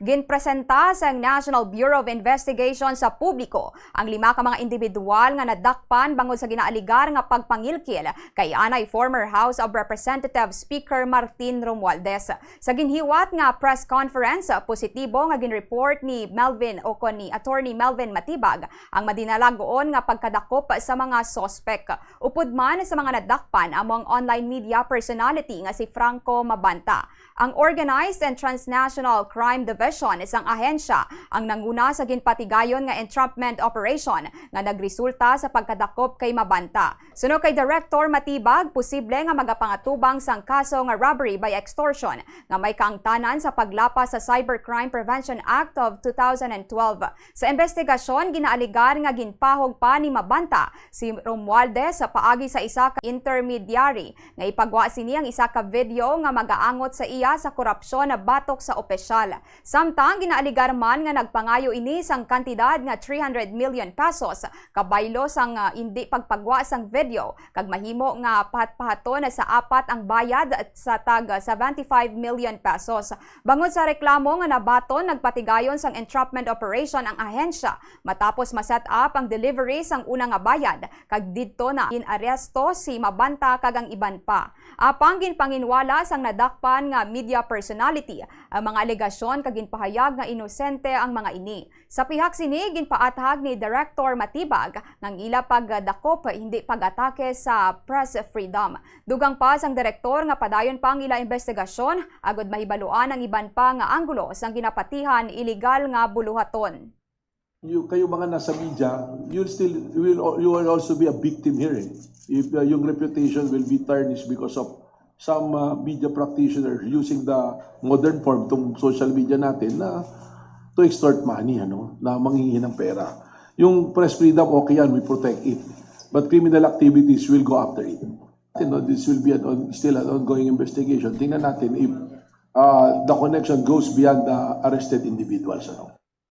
Ginpresenta sa National Bureau of Investigation sa publiko ang 5 ka mga individual nga nadakpan bangod sa ginaaligar nga pagpangilkil kay anay former House of Representatives Speaker Martin Romualdez. Sa ginhiwat nga press conference, positibo nga ginreport ni Attorney Melvin Matibag ang madinalagoon nga pagkadakop sa mga sospek. Upod man sa mga nadakpan among online media personality nga si Franco Mabanta. Ang Organized and Transnational Crime Division isang ahensya ang nanguna sa ginpatigayon nga entrapment operation nga nagresulta sa pagkadakop kay Mabanta. Suno kay Director Matibag, posible nga magapangatubang sang kaso nga robbery by extortion nga may kaangtanan sa paglapas sa Cybercrime Prevention Act of 2012. Sa investigasyon, ginaaligar nga ginpahog pa ni Mabanta si Romualdez sa paagi sa isa ka intermediary nga ipagwa sini ang isa ka video nga magaangot sa iya sa korupsyon na batok sa opisyal. Samtang ginaaligar man nga nagpangayo ini sang kantidad nga 300 million pesos kabaylo sang hindi pagpagwa sang video kag mahimo nga pahat-pahaton sa apat ang bayad at sa tag 75 million pesos. Bangod sa reklamo nga nabaton, nagpatigayon sang entrapment operation ang ahensya matapos ma-set up ang delivery sang unang nga bayad kag didto na inaresto si Mabanta kag ang iban pa. Apang ginpanginwala sang nadakpan nga media personality ang mga alegasyon kag ginpahayag nga inosente ang mga ini. Sa pihak sini ginpaathag ni Director Matibag ng ila pagdakop hindi pag-atake sa press freedom. Dugang pa sang direktor nga padayon pa ang ila investigasyon agod mahibaluan ang iban pa nga anggulo sang ginapatihan illegal nga buluhaton. Kayo mga nasa media, you will also be a victim here. If yung reputation will be tarnished because of some media practitioners using the modern form tong social media natin na to extort money, na manghihingi ng pera. Yung press freedom, okay yan, we protect it. But criminal activities will go after it. This will be still an ongoing investigation. Tingnan natin if the connection goes beyond the arrested individuals.